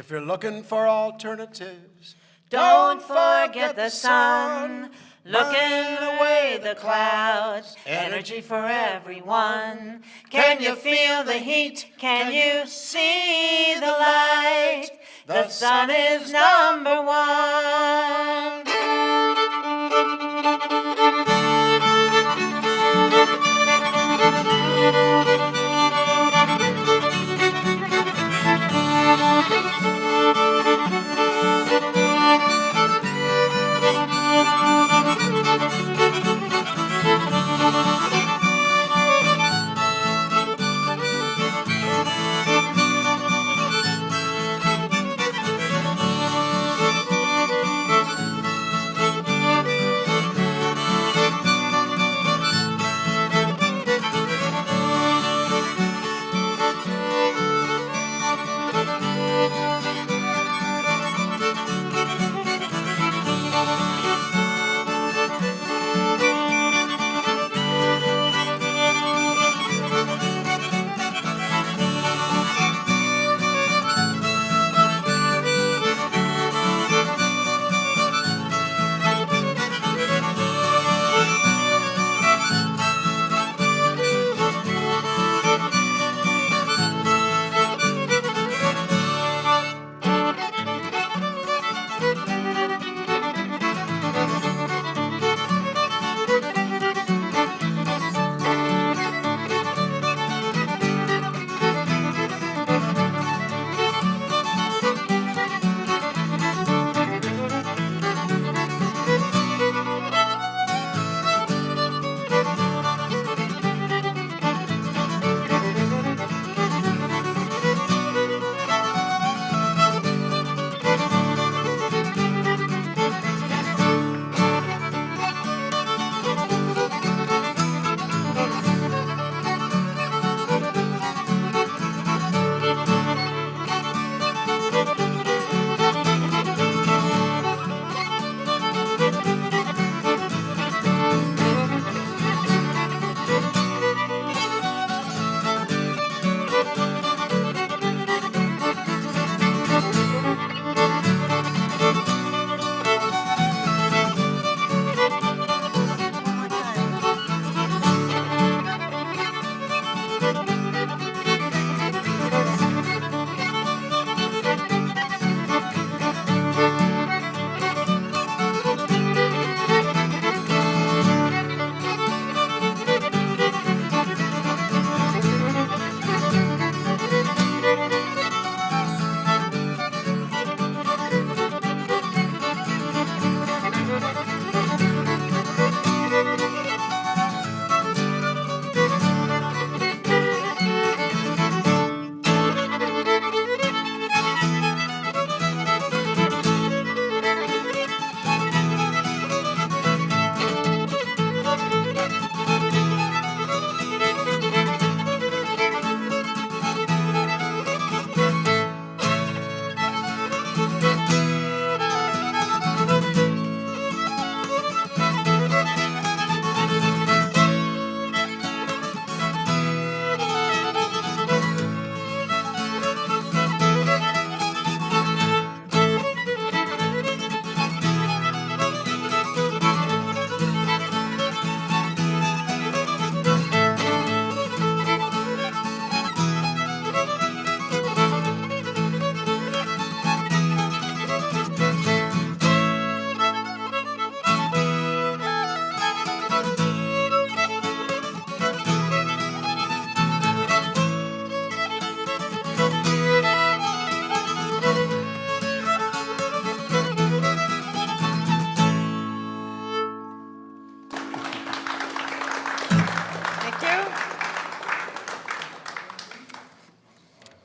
If you're looking for alternatives, don't forget the sun, looking away the clouds, energy for everyone. Can you feel the heat? Can you see the light? The sun is number one.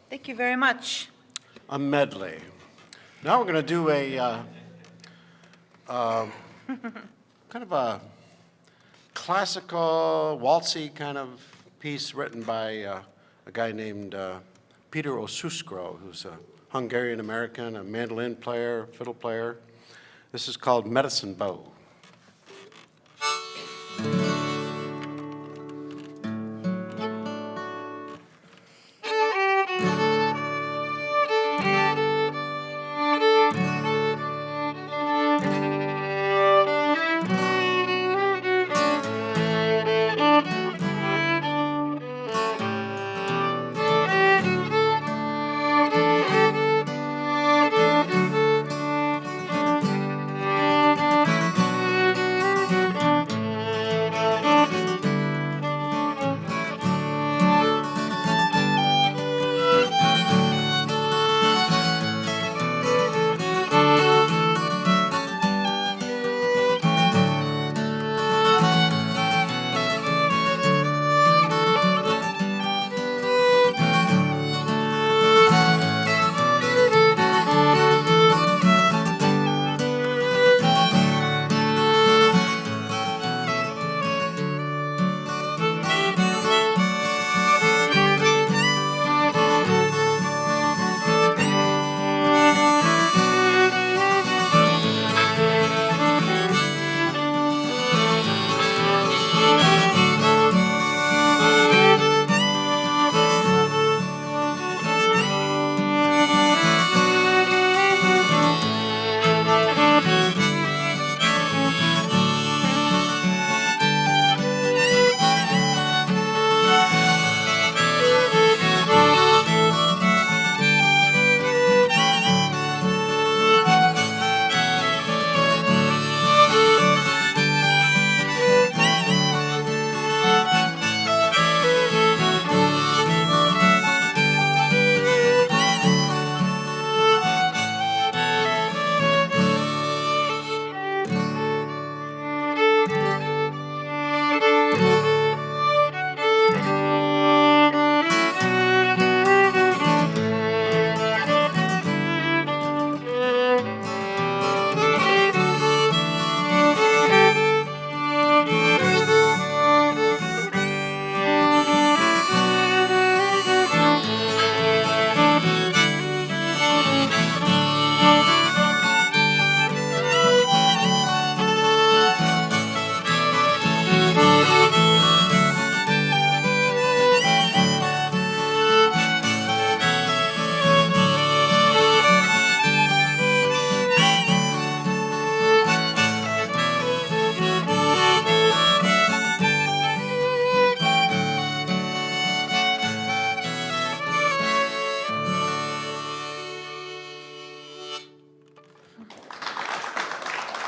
Thank you very much. A medley. Now we're going to do a kind of a classical, waltzy kind of piece written by a guy named Peter Osuskro, who's a Hungarian-American, a mandolin player, fiddle player. This is called Medicine Bow.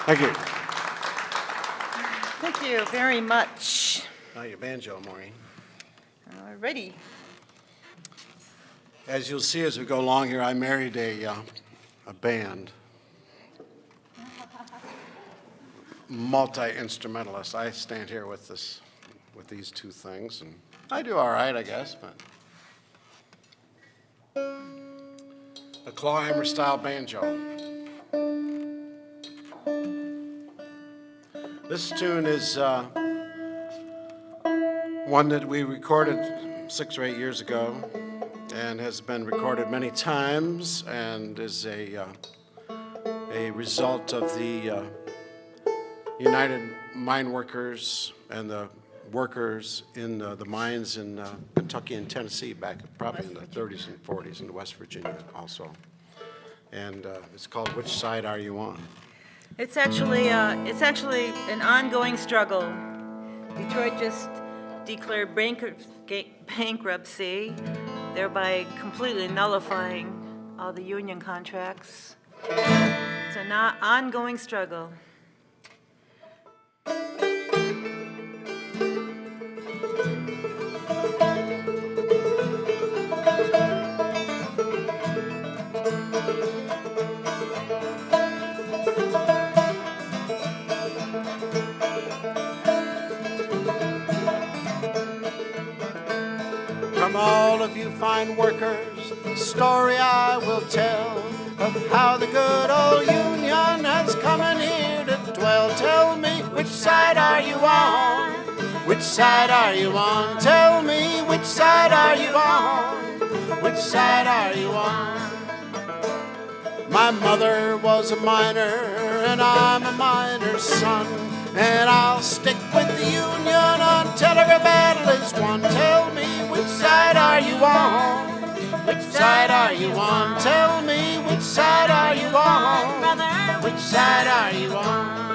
Thank you. Thank you very much. Now your banjo, Maureen. All righty. As you'll see as we go along here, I married a band. Multi-instrumentalist. I stand here with these two things, and I do all right, I guess, but a clawhammer style banjo. This tune is one that we recorded 6 or 8 years ago and has been recorded many times and is a result of the United Mine Workers and the workers in the mines in Kentucky and Tennessee back probably in the 30s and 40s, and West Virginia also. And it's called "Which Side Are You On?" It's actually an ongoing struggle. Detroit just declared bankruptcy, thereby completely nullifying all the union contracts. It's an ongoing struggle. From all of you fine workers, a story I will tell of how the good old Union has come in here to dwell. Tell me, which side are you on? Which side are you on? Tell me, which side are you on? Which side are you on? My mother was a miner, and I'm a miner's son, and I'll stick with the Union until every battle is won. Tell me, which side are you on? Which side are you on? Tell me, which side are you on? Brother, Which side are you on?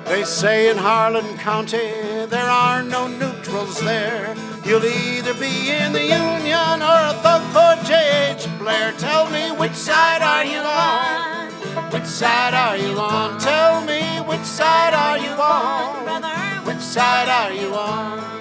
They say in Harlan County there are no neutrals there. You'll either be in the Union or a thug for J.H. Blair. Tell me, which side are you on? Which side are you on? Tell me, which side are you on? Which side are you on?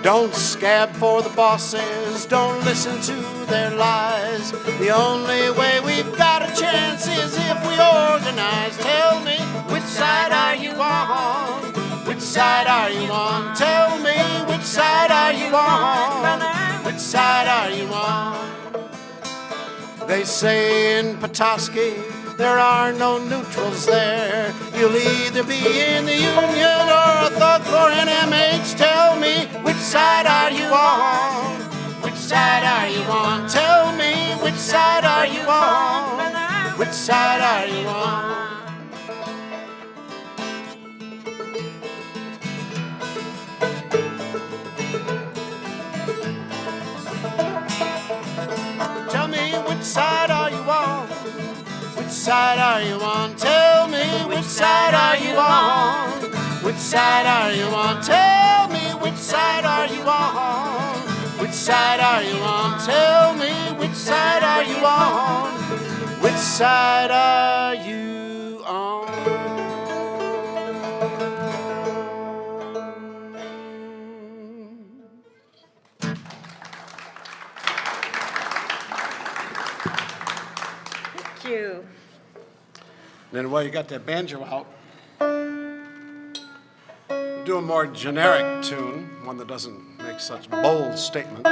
Don't scab for the bosses, don't listen to their lies. The only way we've got a chance is if we organize. Tell me, which side are you on? Which side are you on? Tell me, which side are you on? Which side are you on? They say in Petoskey there are no neutrals there. You'll either be in the Union or a thug for NMH. Tell me, which side are you on? Which side are you on? Tell me, which side are you on? Which side are you on? Tell me, which side are you on? Which side are you on? Tell me, which side are you on? Which side are you on? Tell me, which side are you on? Which side are you on? Tell me, which side are you on? Which side are you on? Thank you. Then while you got that banjo out, do a more generic tune, one that doesn't make such bold statements.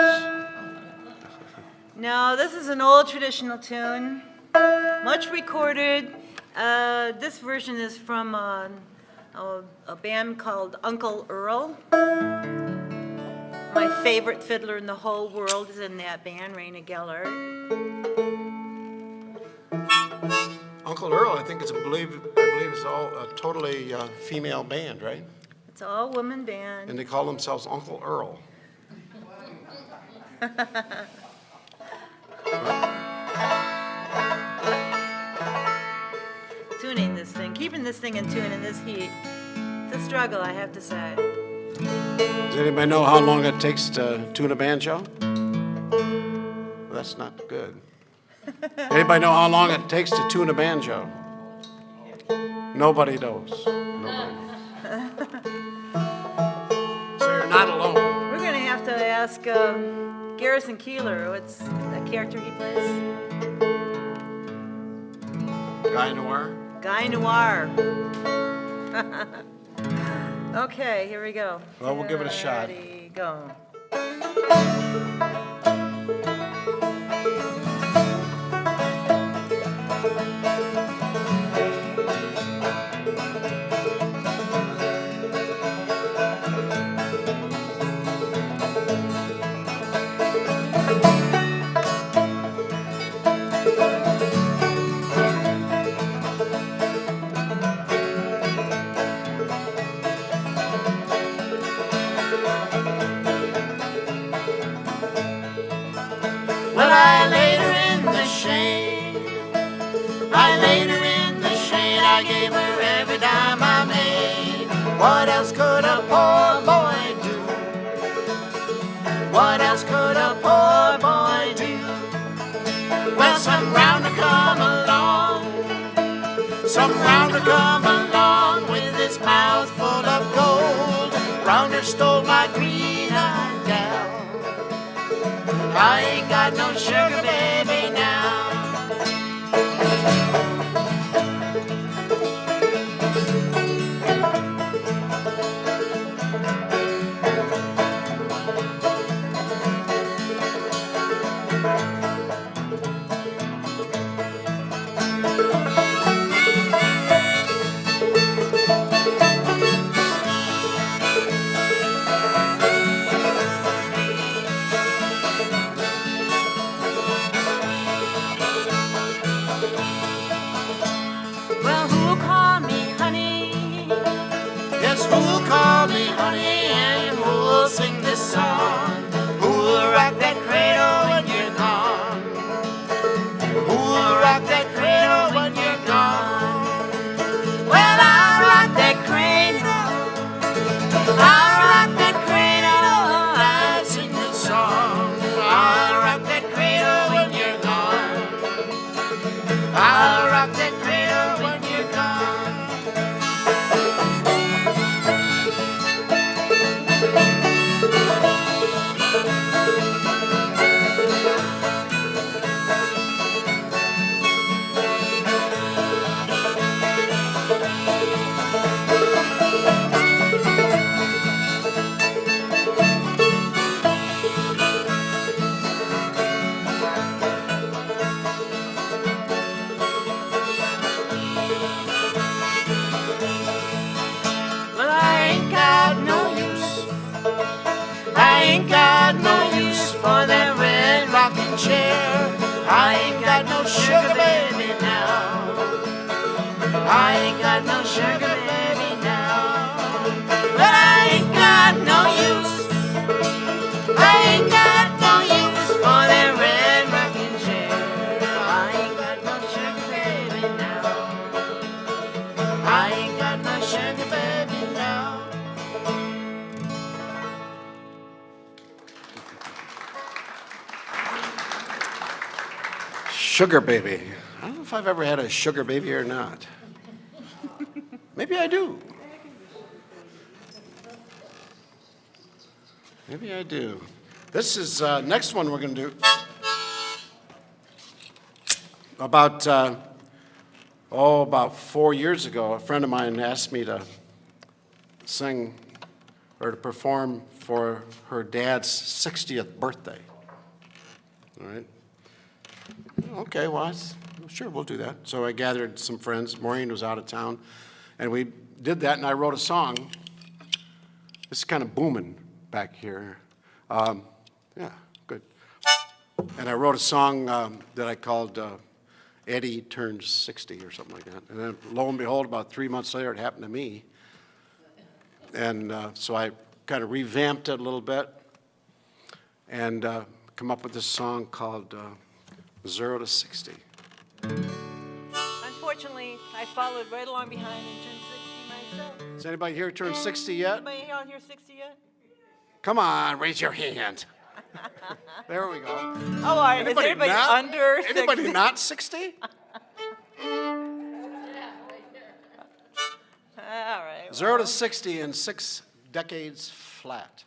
No, this is an old traditional tune, much recorded. This version is from a band called Uncle Earl. My favorite fiddler in the whole world is in that band, Raina Gellert. Uncle Earl, I think I believe is all a totally female band, right? It's an all-woman band. And they call themselves Uncle Earl. Tuning this thing, keeping this thing in tune in this heat. It's a struggle, I have to say. Does anybody know how long it takes to tune a banjo? Well, that's not good. Anybody know how long it takes to tune a banjo? Nobody knows. Nobody knows. So you're not alone. We're going to have to ask Garrison Keillor, what's that character he plays? Guy Noir? Guy Noir. Okay, here we go. Well, we'll give it a shot. Ready, go. Well, I laid her in the shade. I laid her in the shade. I gave her every dime I made. What else could a poor boy do? What else could a poor boy do? Well, some rounder come along. Some rounder come along with his mouth full of gold. Rounder stole my green-eyed gal. I ain't got no sugar baby now. Well, who'll call me honey? Yes, who'll call me honey and who'll sing this song? Who'll rock that cradle when you're gone? Who'll rock that cradle when you're gone? Well, I'll rock that cradle. I'll rock that cradle. I'll sing this song. I'll rock that cradle when you're gone. I'll rock that cradle when you're gone. Well, I ain't got no use. I ain't got no use for that red rocking chair. I ain't got no sugar baby now. I ain't got no sugar baby now. But I ain't got no use. I ain't got no use for that red rocking chair. I ain't got no sugar baby now. I ain't got no sugar baby now. Sugar baby. I don't know if I've ever had a sugar baby or not. Maybe I do. Maybe I do. This is next one we're going to do. About 4 years ago, a friend of mine asked me to sing or to perform for her dad's 60th birthday. All right. Okay, well, sure, we'll do that. So I gathered some friends. Maureen was out of town. And we did that, and I wrote a song. This is kind of booming back here. Yeah, good. And I wrote a song that I called Eddie Turns 60 or something like that. And then lo and behold, about 3 months later, it happened to me. And so I kind of revamped it a little bit and come up with this song called 0 to 60. Unfortunately, I followed right along behind and turned 60 myself. Has anybody here turned 60 yet? Anybody out here 60 yet? Come on, raise your hand. There we go. Oh, all right. Is anybody under 60? Anybody not 60? All right. 0 to 60 in 6 decades flat.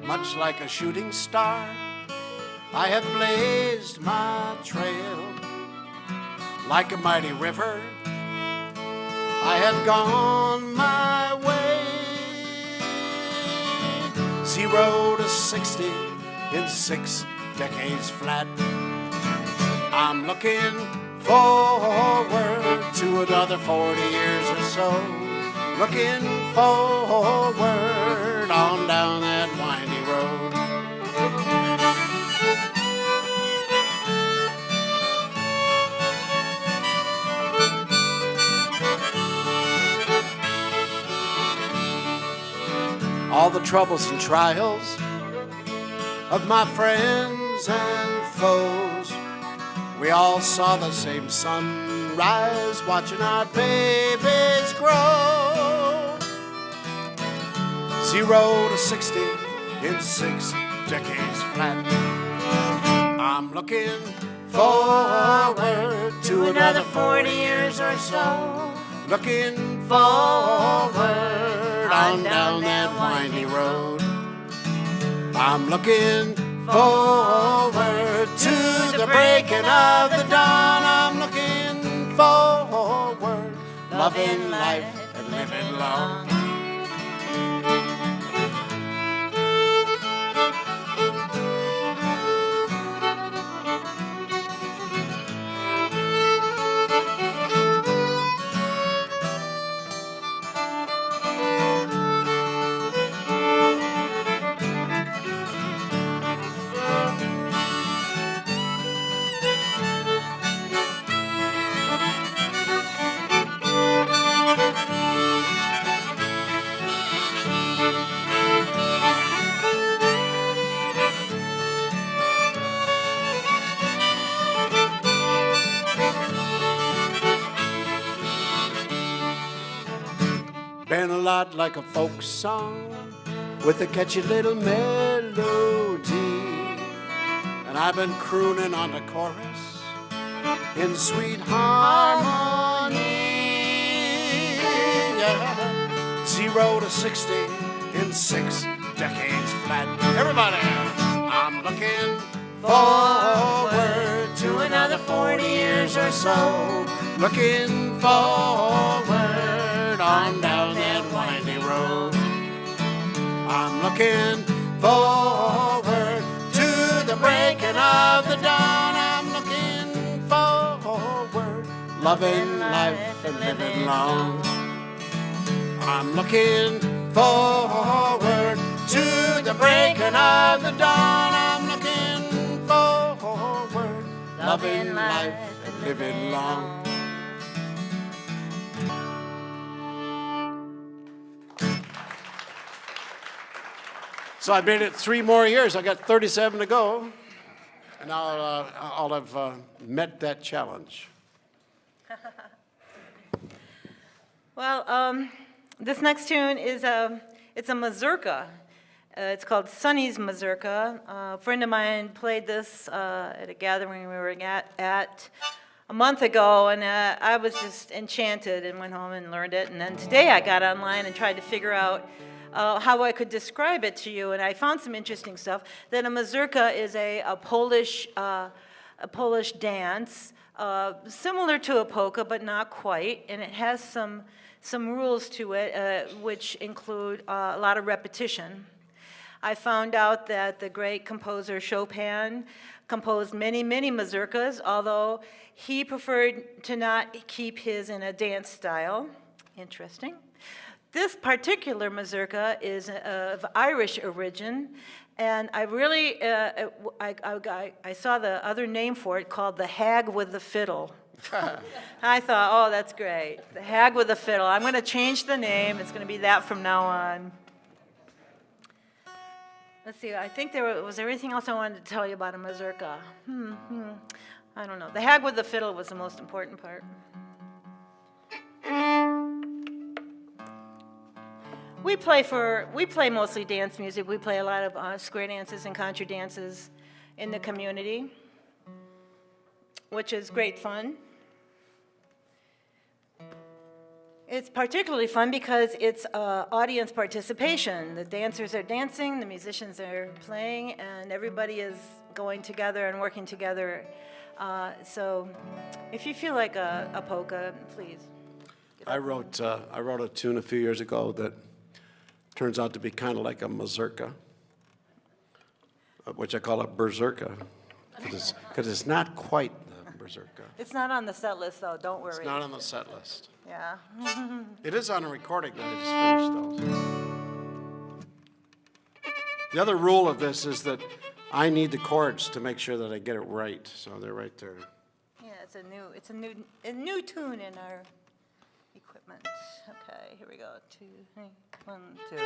Much like a shooting star, I have blazed my trail. Like a mighty river, I have gone my way. 0 to 60 in 6 decades flat. I'm looking forward to another 40 years or so. Looking forward on down that windy road. All the troubles and trials of my friends and foes, we all saw the same sunrise, watching our babies grow. 0 to 60 in 6 decades flat. I'm looking forward to another 40 years or so. Looking forward on down that windy road. I'm looking forward to the breaking of the dawn. I'm looking forward, loving life and living long. Been a lot like a folk song with a catchy little melody, and I've been crooning on the chorus in sweet harmony. Yeah. 0 to 60 in 6 decades flat. Everybody, I'm looking forward to another 40 years or so. Looking forward on down that windy road. I'm looking forward to the breaking of the dawn. I'm looking forward, loving life and living long. I'm looking forward to the breaking of the dawn. I'm looking forward, loving life and living long. So I made it 3 more years. I got 37 to go, and now I'll have met that challenge. Well, this next tune is it's a mazurka. It's called Sonny's Mazurka. A friend of mine played this at a gathering we were at a month ago, and I was just enchanted and went home and learned it. And then today I got online and tried to figure out how I could describe it to you, and I found some interesting stuff. That a mazurka is a Polish a Polish dance, similar to a polka, but not quite, and it has some rules to it, which include a lot of repetition. I found out that the great composer Chopin composed many, many mazurkas, although he preferred to not keep his in a dance style. Interesting. This particular mazurka is of Irish origin, and I really, I saw the other name for it called the Hag with the Fiddle. I thought, oh, that's great. The Hag with the Fiddle. I'm going to change the name. It's going to be that from now on. Let's see, I think was there anything else I wanted to tell you about a mazurka? I don't know. The Hag with the Fiddle was the most important part. We play mostly dance music. We play a lot of square dances and contra dances in the community, which is great fun. It's particularly fun because it's audience participation. The dancers are dancing, the musicians are playing, and everybody is going together and working together. So if you feel like a polka, please. I wrote a tune a few years ago that turns out to be kind of like a mazurka, which I call a berserka, because it's not quite the berserka. It's not on the set list, though. Don't worry. It's not on the set list. Yeah. It is on a recording that I just finished, though. The other rule of this is that I need the chords to make sure that I get it right, so they're right there. Yeah, it's a new tune in our equipment. Okay, here we go. 2, 3, 1, 2.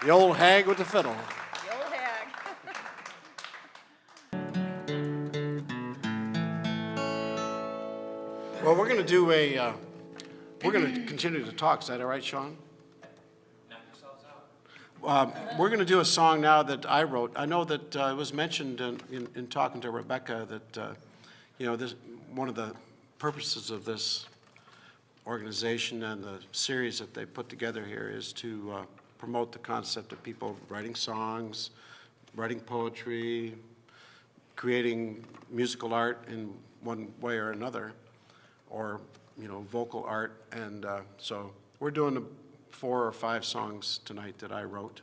The old hag with the fiddle. The old hag. Well, we're going to do we're going to continue to talk. Is that all right, Sean? We're going to do a song now that I wrote. I know that it was mentioned in talking to Rebecca that, this one of the purposes of this organization and the series that they put together here is to promote the concept of people writing songs, writing poetry, creating musical art in one way or another, or vocal art. And so we're doing 4 or 5 songs tonight that I wrote.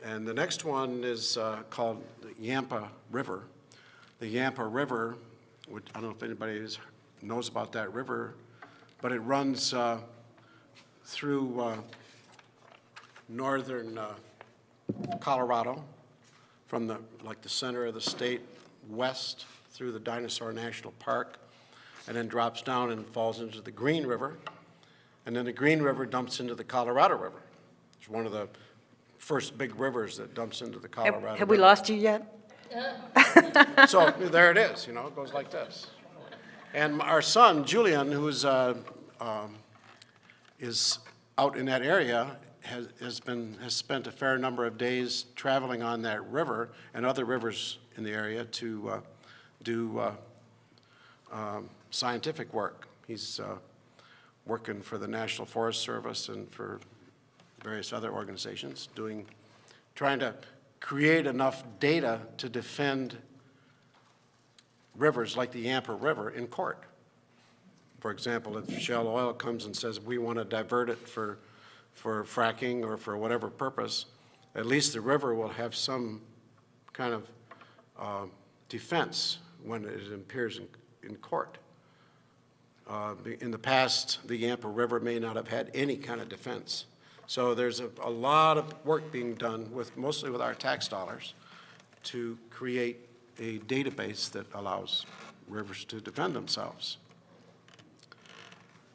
And the next one is called the Yampa River. The Yampa River, which I don't know if anybody knows about that river, but it runs through northern Colorado, from the center of the state west through the Dinosaur National Park, and then drops down and falls into the Green River. And then the Green River dumps into the Colorado River. It's one of the first big rivers that dumps into the Colorado River. Have we lost you yet? So there it is, it goes like this. And our son, Julian, who's is out in that area, has spent a fair number of days traveling on that river and other rivers in the area to do scientific work. He's working for the National Forest Service and for various other organizations, trying to create enough data to defend rivers like the Yampa River in court. For example, if Shell Oil comes and says we want to divert it for fracking or for whatever purpose, at least the river will have some kind of defense when it appears in court. In the past, the Yampa River may not have had any kind of defense. So there's a lot of work being done, mostly with our tax dollars, to create a database that allows rivers to defend themselves.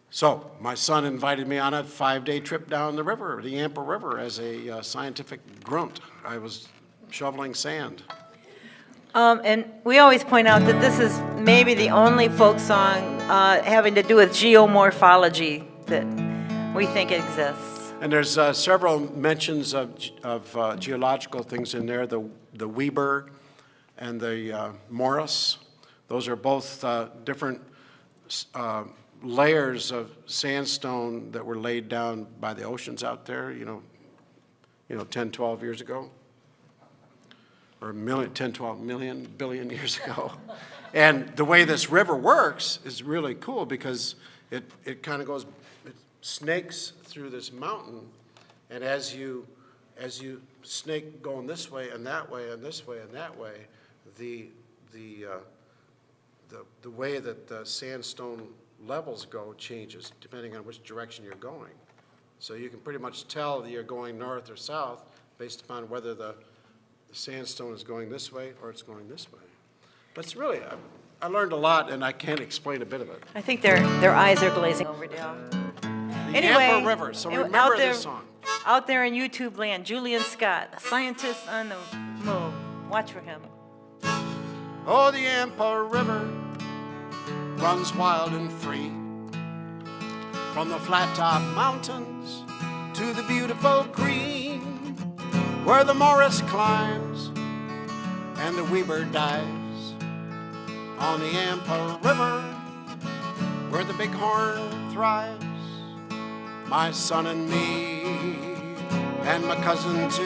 So my son invited me on a 5-day trip down the river, the Yampa River, as a scientific grunt. I was shoveling sand. And we always point out that this is maybe the only folk song having to do with geomorphology that we think exists. And there's several mentions of geological things in there, the Weber and the Morris. Those are both different layers of sandstone that were laid down by the oceans out there, 10, 12 years ago, or 10, 12 million, billion years ago. And the way this river works is really cool because it kind of goes, it snakes through this mountain, and as you snake going this way and that way and this way and that way, the way that the sandstone levels go changes depending on which direction you're going. So you can pretty much tell that you're going north or south based upon whether the sandstone is going this way or it's going this way. But it's really, I learned a lot, and I can't explain a bit of it. I think their eyes are glazing over, Dale. The Yampa River, so remember this song. Out there in YouTube land, Julian Scott, a scientist on the move. Watch for him. Oh, the Yampa River runs wild and free from the flat-top mountains to the beautiful green, where the Morris climbs and the Weber dives. On the Yampa River, where the bighorn thrives, my son and me and my cousin too,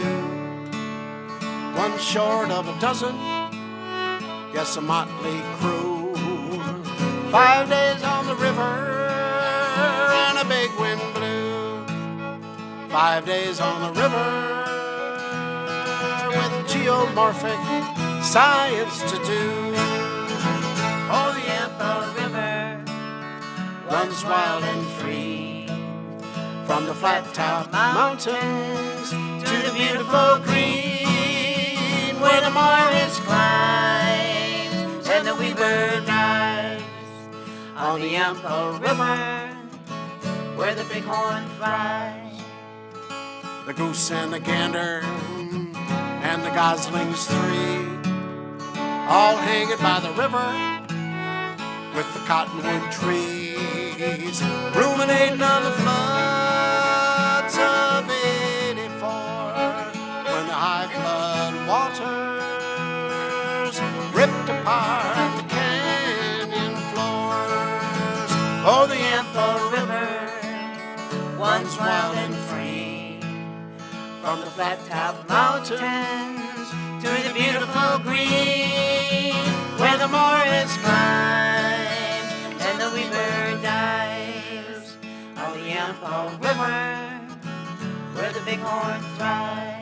one short of a dozen, yes, a motley crew. 5 days on the river and a big wind blew. 5 days on the river with geomorphic science to do. Oh, the Yampa River runs wild and free from the flat-top mountains to the beautiful green, where the Morris climbs and the Weber dives. On the Yampa River, where the bighorn flies, the goose and the gander and the goslings 3, all hanging by the river with the cottonwood trees, ruminating on the floods of '84, when the high flood waters ripped apart the canyon floors. Oh, the Yampa River from the flat top mountains to the beautiful green, where the moor is climbed and the weaver dives, on the Yampo River, where the bighorn thrives.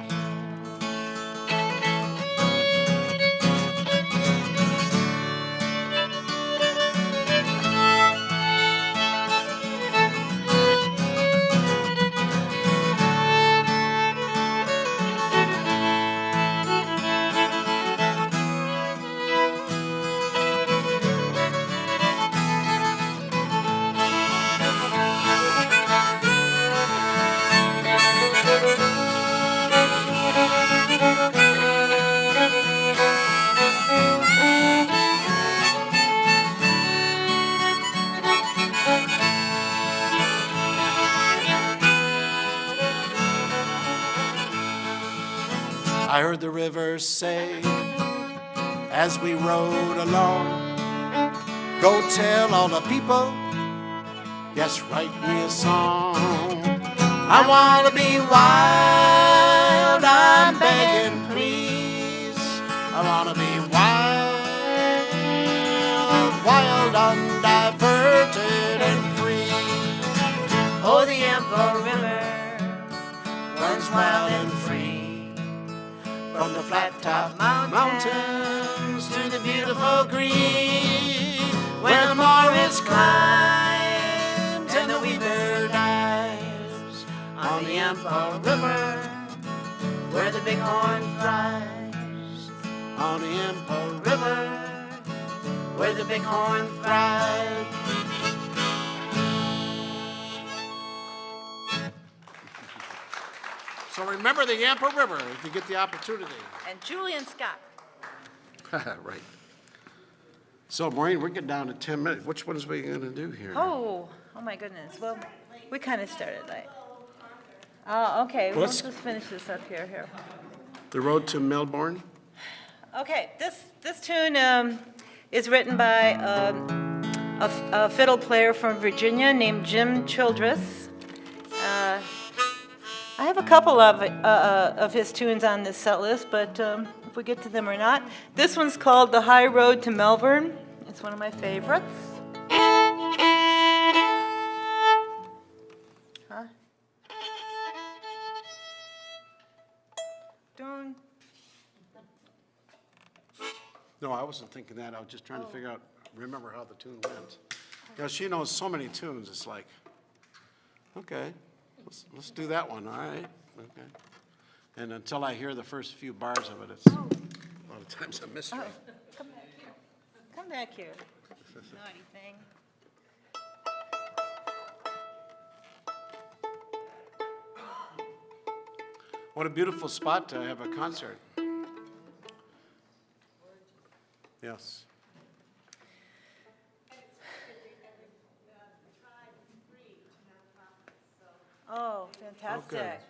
I heard the river say as we rode along, go tell all the people, yes, write me a song. I wanna be wild, I'm begging please. I wanna be wild, wild, undiverted and free. Oh, the Yampo River runs wild and free, From the flat top mountains to the beautiful green, where the moor is climbed and the weaver dives, on the Yampo River, where the bighorn thrives, on the Yampo River. river, where the bighorn thrives. So remember the Yampo River if you get the opportunity. And Julian Scott. Right. So Maureen, we're getting down to 10 minutes. Which ones are we going to do here? Oh my goodness. Well, we kind of started late. Okay, Well, we'll let's- just finish this up here. The Road to Melbourne? Okay, this tune is written by a fiddle player from Virginia named Jim Childress. I have a couple of his tunes on this set list, but if we get to them or not. This one's called The High Road to Melbourne. It's one of my favorites. Huh? Dun. No, I wasn't thinking that. I was just trying to figure out, remember how the tune went. You know, she knows so many tunes, it's like, okay, let's do that one, all right? Okay. And until I hear the first few bars of it, it's a lot of times a mystery. Come back here. Come back here. Naughty thing. What a beautiful spot to have a concert. Yes. Oh, fantastic.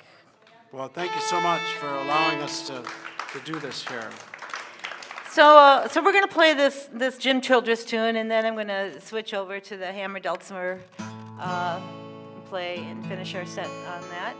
Well, thank you so much for allowing us to do this here. So we're going to play this Jim Childress tune, and then I'm going to switch over to the hammer dulcimer, play and finish our set on that.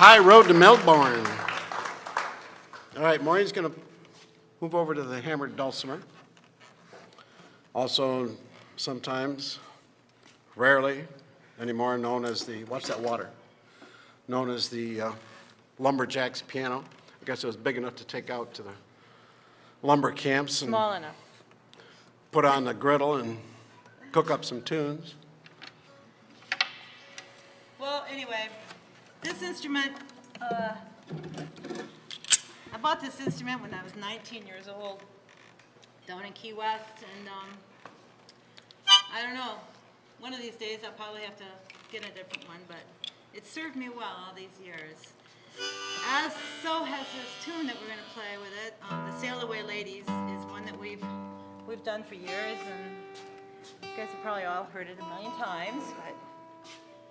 High Road to Melbourne. All right, Maureen's going to move over to the hammered dulcimer. Also, sometimes, rarely anymore, known as the, watch that water, known as the lumberjack's piano. I guess it was big enough to take out to the lumber camps and Small enough. put on the griddle and cook up some tunes. Well, anyway, this instrument, I bought this instrument when I was 19 years old down in Key West, and I don't know, one of these days I'll probably have to get a different one, but it served me well all these years. As so has this tune that we're going to play with it. The Sail Away Ladies is one that we've done for years, and you guys have probably all heard it a million times, but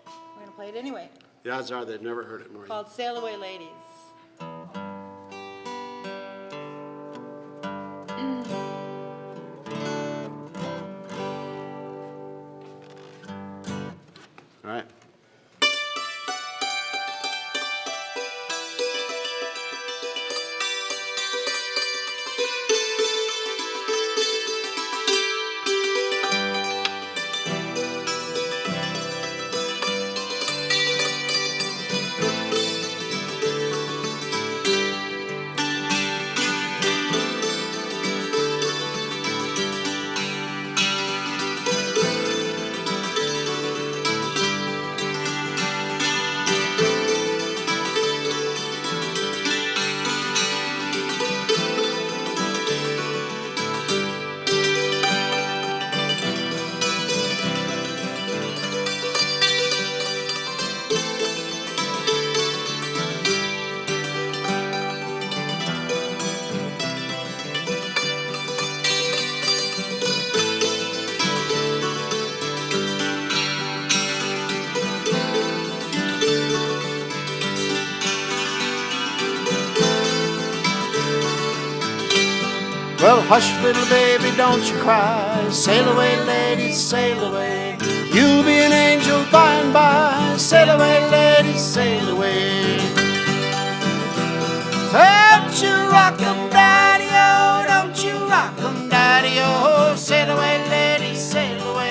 we're going to play it anyway. The odds are they've never heard it, Maureen. Called Sail Away Ladies. All right. Well, hush, little baby, don't you cry. Sail away, lady, sail away. You'll be an angel by and by. Sail away, lady, sail away. Don't you rock 'em, daddy-o, don't you rock 'em, daddy-o. Sail away, lady, sail away.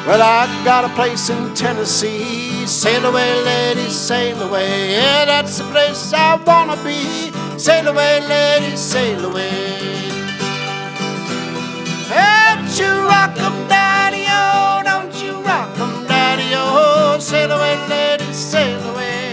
Well, I got a place in Tennessee. Sail away, lady, sail away. Yeah, that's the place I wanna be. Sail away, lady, sail away. Don't you rock 'em, daddy-o, don't you rock 'em, daddy-o. Sail away, lady, sail away.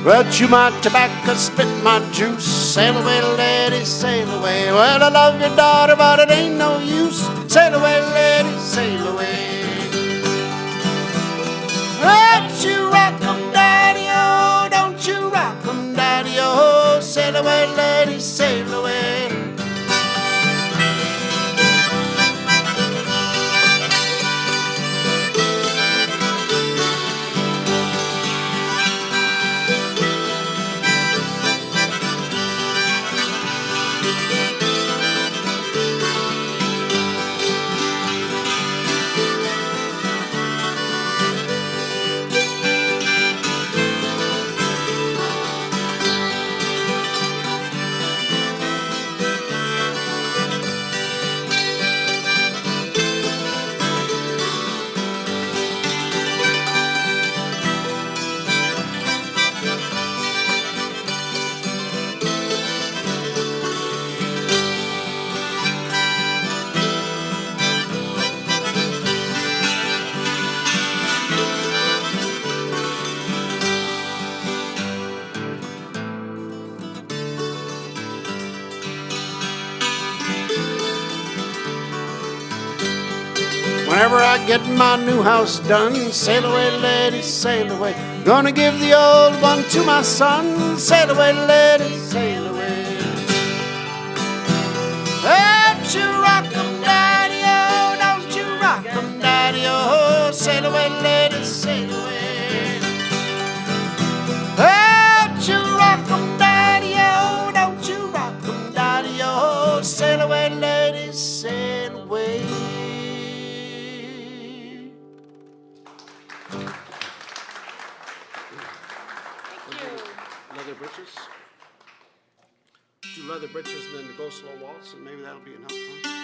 Well, chew my tobacco, spit my juice. Sail away, lady, sail away. Well, I love your daughter, but it ain't no use. Sail away, lady, sail away. Don't you rock 'em, daddy-o, don't you rock 'em, daddy-o. Sail away, lady, sail away. Whenever I get my new house done, sail away, lady, sail away. Gonna give the old one to my son. Sail away, lady, sail away. Don't you rock 'em, daddy-o, don't you rock 'em, daddy-o. Sail away, lady, sail away. Don't you rock 'em, daddy-o, don't you rock 'em, daddy-o. Sail away, lady, sail away. Leather breeches. Do leather breeches and then the go slow waltz, and maybe that'll be enough. Huh?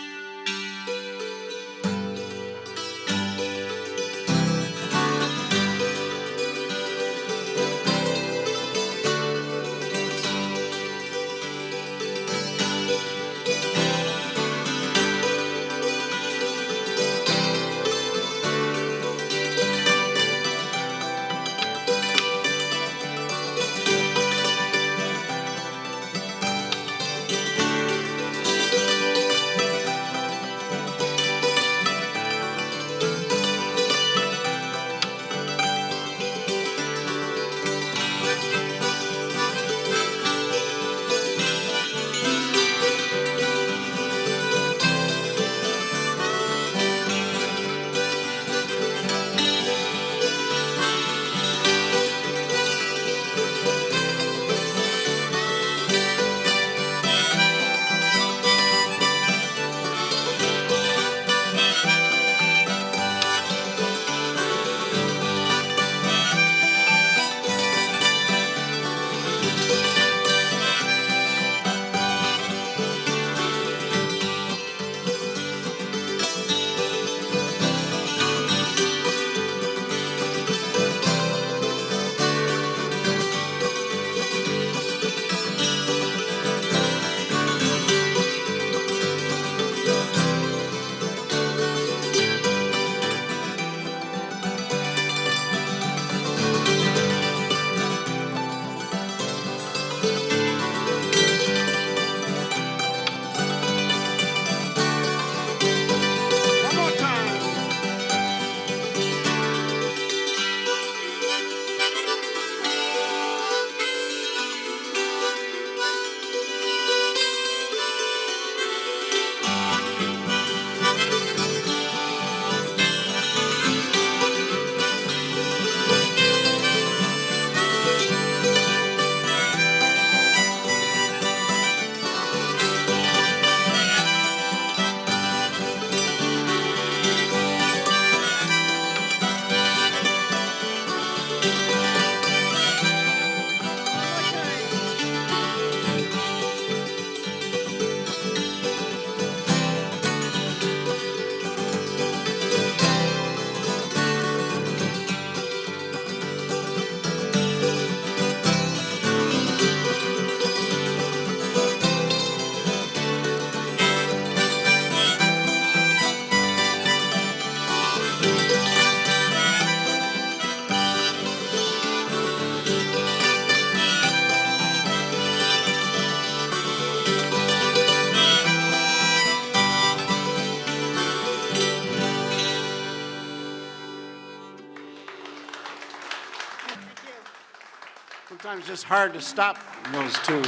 Sometimes it's just hard to stop those tunes.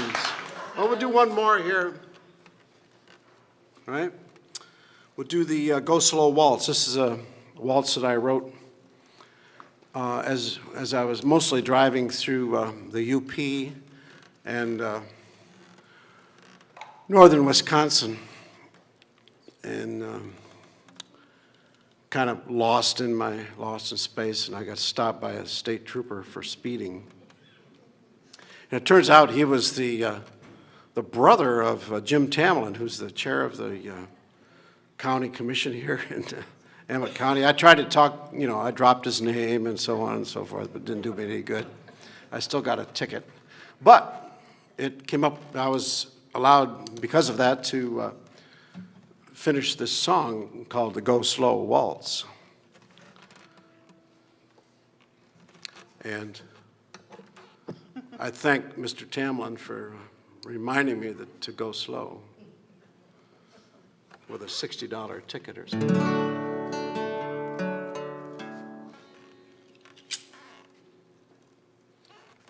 Well, we'll do one more here. All right? We'll do the Go Slow Waltz. This is a waltz that I wrote as I was mostly driving through the UP and northern Wisconsin, and kind of lost in space, and I got stopped by a state trooper for speeding. And it turns out he was the brother of Jim Tamlin, who's the chair of the county commission here in Emmett County. I tried to talk, I dropped his name and so on and so forth, but didn't do me any good. I still got a ticket. But it came up, I was allowed, because of that, to finish this song called the Go Slow Waltz. And I thank Mr. Tamlin for reminding me to go slow with a $60 ticket or something.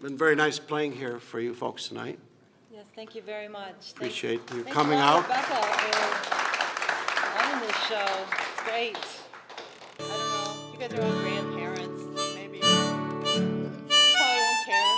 been very nice playing here for you folks tonight. Yes, thank you very much. Appreciate you Thanks coming a lot, out. Rebecca, for running this show. It's great. I don't know. You guys are all grandparents, maybe. You probably won't care.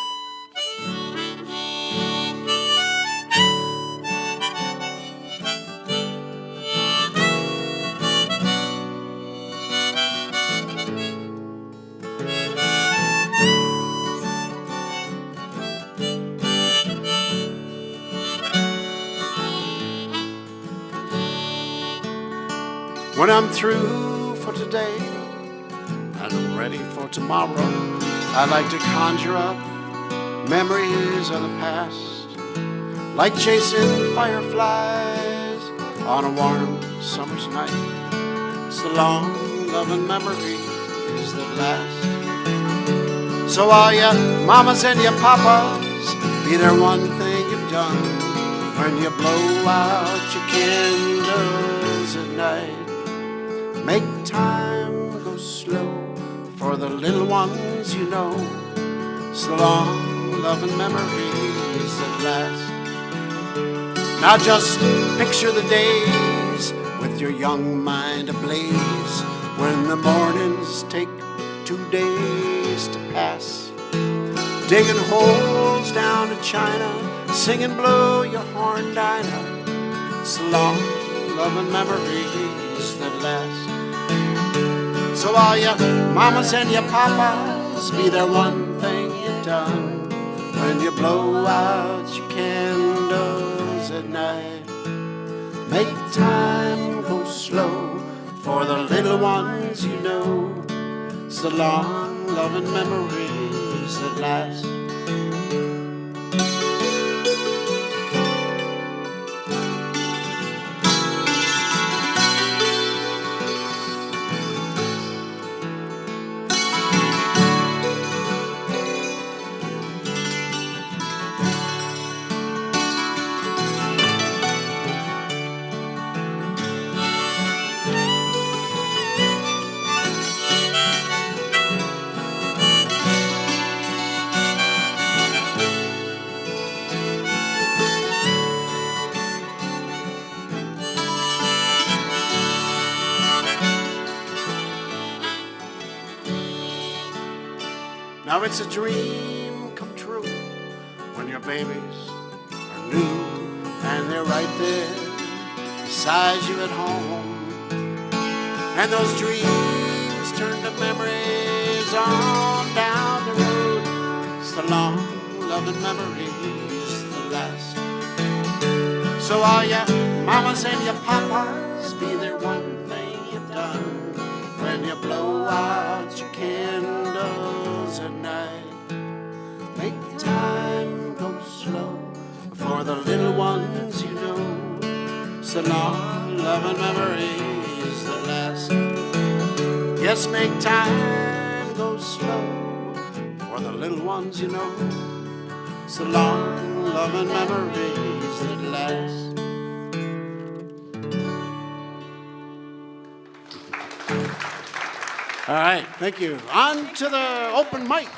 When I'm through for today and I'm ready for tomorrow, I like to conjure up memories of the past, like chasing fireflies on a warm summer's night. It's the long loving memories that last. So all ya mamas and ya papas, be there one thing you've done when you blow out your candles at night. Make time go slow for the little ones you know. It's the long loving memories that last. Now just picture the days with your young mind ablaze, when the mornings take 2 days to pass, digging holes down to China, singing blow your horn, Dinah. It's the long loving memories that last. So all ya mamas and ya papas, be there one thing you've done when you blow out your candles at night. Make time go slow for the little ones you know. It's the long loving memories that last. Now it's a dream come true when your babies are new and they're right there beside you at home. And those dreams turn to memories on down the road. It's the long loving memories that last. So all ya mamas and ya papas, be there one thing you've done when you blow out your candles at night. Make time go slow for the little ones you know. It's the long loving memories that last. Yes, make time go slow for the little ones you know. It's the long loving memories that last. All right, thank you. On to the open mic.